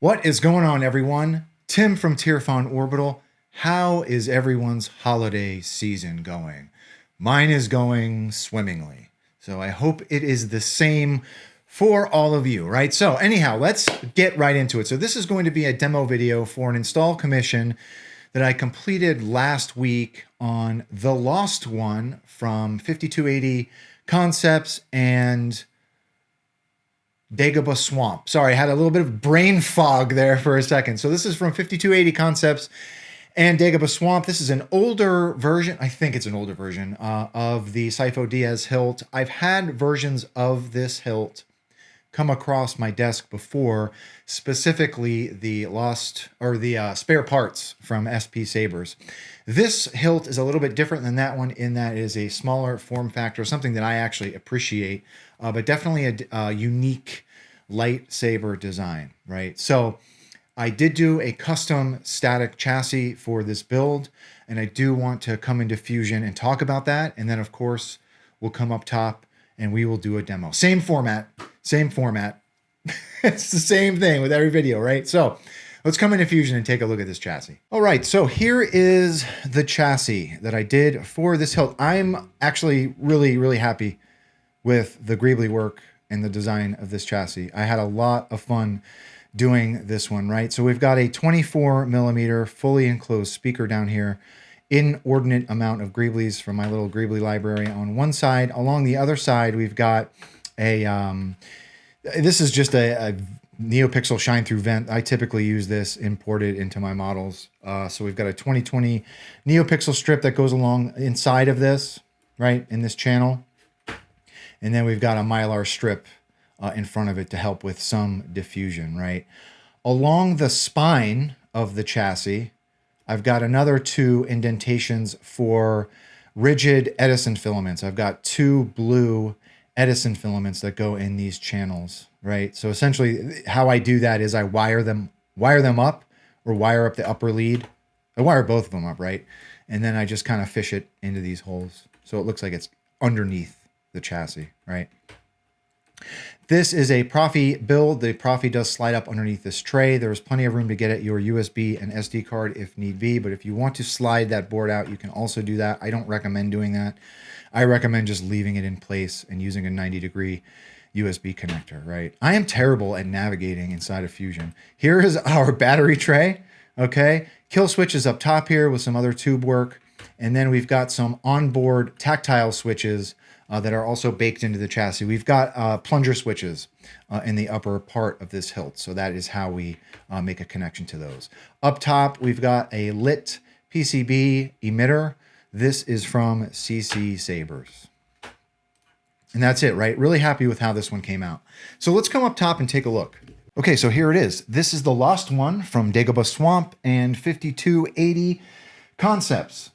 What is going on, everyone? Tim from Tierfon Orbital. How is everyone's holiday season going? Mine is going swimmingly. So I hope it is the same for all of you, right? So anyhow, let's get right into it. So this is going to be a demo video for an install commission that I completed last week on the Lost One from 5280 Concepts and Dagobah Swamp. Sorry, I had a little bit of brain fog there for a second. So this is from 5280 Concepts and Dagobah Swamp. This is an older version. I think it's an older version of the Sifo Diaz hilt. I've had versions of this hilt come across my desk before, specifically the spare parts from CCsabers. This hilt is a little bit different than that one in that it is a smaller form factor, something that I actually appreciate, but definitely a unique lightsaber design, right? So I did do a custom static chassis for this build, and I do want to come into Fusion and talk about that. And then, of course, we'll come up top and we will do a demo. Same format. It's the same thing with every video, right? So let's come into Fusion and take a look at this chassis. All right, so here is the chassis that I did for this hilt. I'm actually really happy with the greebly work and the design of this chassis. I had a lot of fun doing this one, right? So we've got a 24 millimeter fully enclosed speaker down here, inordinate amount of greeblies from my little greebly library on one side. Along the other side, we've got a, this is just a NeoPixel shine through vent. I typically use this imported into my models. So we've got a 2020 NeoPixel strip that goes along inside of this, right, in this channel. And then we've got a Mylar strip in front of it to help with some diffusion, right? Along the spine of the chassis, I've got another two indentations for rigid Edison filaments. I've got two blue Edison filaments that go in these channels, right? So essentially how I do that is I wire them up or wire up the upper lead. I wire both of them up, right? And then I just kind of fish it into these holes. So it looks like it's underneath the chassis, right? This is a Proffie build. The Proffie does slide up underneath this tray. There's plenty of room to get at your USB and SD card if need be, but if you want to slide that board out, you can also do that. I don't recommend doing that. I recommend just leaving it in place and using a 90-degree USB connector, right? I am terrible at navigating inside of Fusion. Here is our battery tray, okay? Kill switch is up top here with some other tube work, and then we've got some onboard tactile switches that are also baked into the chassis. We've got plunger switches in the upper part of this hilt, so that is how we make a connection to those. Up top, we've got a lit PCB emitter. This is from CCsabers. And that's it, right? Really happy with how this one came out. So let's come up top and take a look. Okay, so here it is. This is the Lost One from Dagobah Swamp and 5280 Concepts.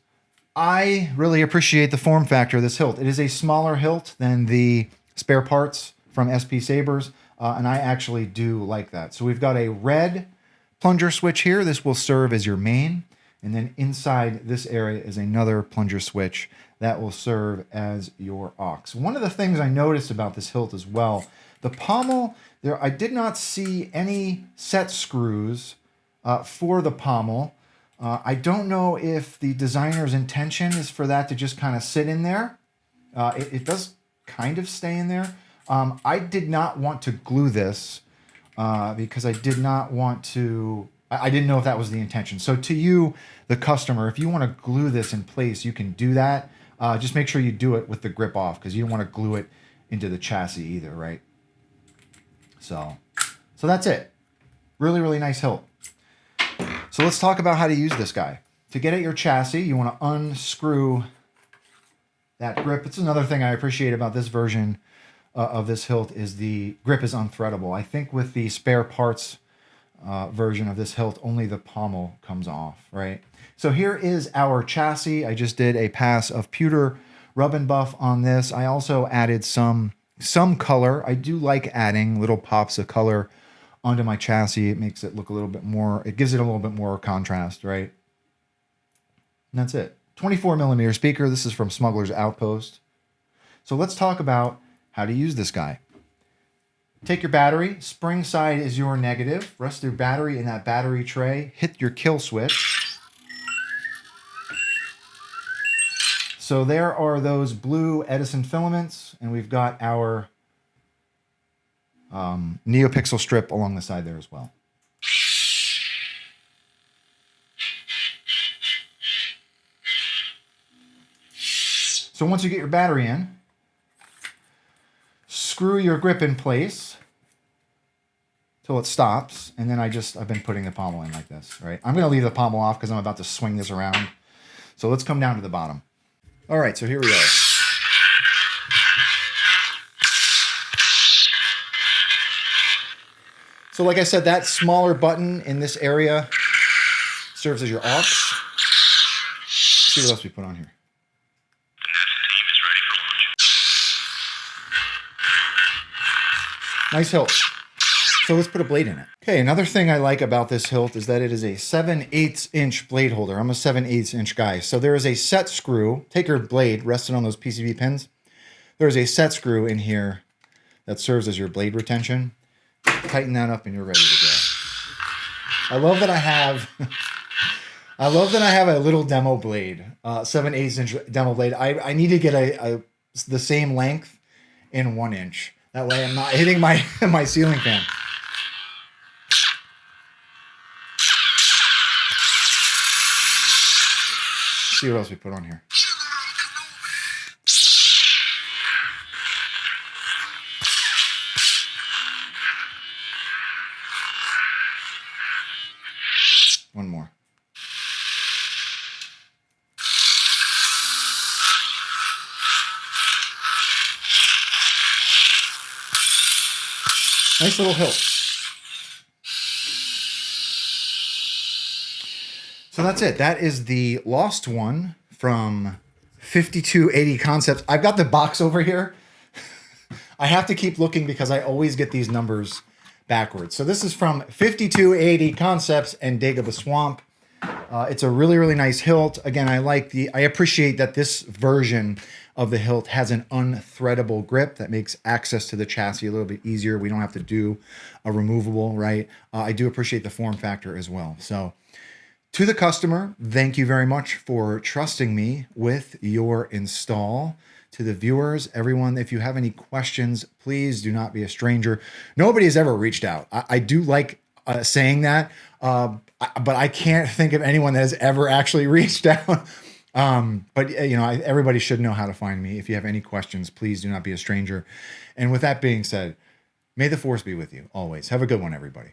I really appreciate the form factor of this hilt. It is a smaller hilt than the spare parts from CCsabers, and I actually do like that. So we've got a red plunger switch here. This will serve as your main, and then inside this area is another plunger switch that will serve as your aux. One of the things I noticed about this hilt as well, the pommel, I did not see any set screws for the pommel. I don't know if the designer's intention is for that to just kind of sit in there. It does kind of stay in there. I did not want to glue this because I did not want to, I didn't know if that was the intention. So to you, the customer, if you want to glue this in place, you can do that. Just make sure you do it with the grip off because you don't want to glue it into the chassis either, right? So that's it. Really nice hilt. So let's talk about how to use this guy. To get at your chassis, you want to unscrew that grip. It's another thing I appreciate about this version of this hilt is the grip is unthreadable. I think with the spare parts version of this hilt, only the pommel comes off, right? So here is our chassis. I just did a pass of pewter rub and buff on this. I also added some color. I do like adding little pops of color onto my chassis. It makes it look a little bit more, it gives it a little bit more contrast, right? And that's it. 24 millimeter speaker. This is from Smugglers Outpost. So let's talk about how to use this guy. Take your battery. Spring side is your negative. Rest your battery in that battery tray. Hit your kill switch. So there are those blue Edison filaments, and we've got our NeoPixel strip along the side there as well. So once you get your battery in, screw your grip in place till it stops, and then I've been putting the pommel in like this, right? I'm gonna leave the pommel off because I'm about to swing this around. So let's come down to the bottom. All right, so here we go. So like I said, that smaller button in this area serves as your aux. Let's see what else we put on here. Nice hilt. So let's put a blade in it. Okay, another thing I like about this hilt is that it is a 7/8 inch blade holder. I'm a 7/8 inch guy. So there is a set screw. Take your blade, rest it on those PCB pins. There's a set screw in here that serves as your blade retention. Tighten that up and you're ready to go. I love that I have a little demo blade, 7/8 inch demo blade. I need to get the same length in 1 inch. That way I'm not hitting my ceiling fan. Let's see what else we put on here. One more. Nice little hilt. So that's it. That is the lost one from 5280 Concepts. I've got the box over here. I have to keep looking because I always get these numbers backwards. So this is from 5280 Concepts and Dagobah Swamp. It's a really, really nice hilt. Again, I appreciate that this version of the hilt has an unthreadable grip that makes access to the chassis a little bit easier. We don't have to do a removable, right? I do appreciate the form factor as well. So to the customer, thank you very much for trusting me with your install. To the viewers, everyone, if you have any questions, please do not be a stranger. Nobody has ever reached out. I do like saying that, but I can't think of anyone that has ever actually reached out. But you know, everybody should know how to find me. If you have any questions, please do not be a stranger. And with that being said, may the force be with you always. Have a good one, everybody.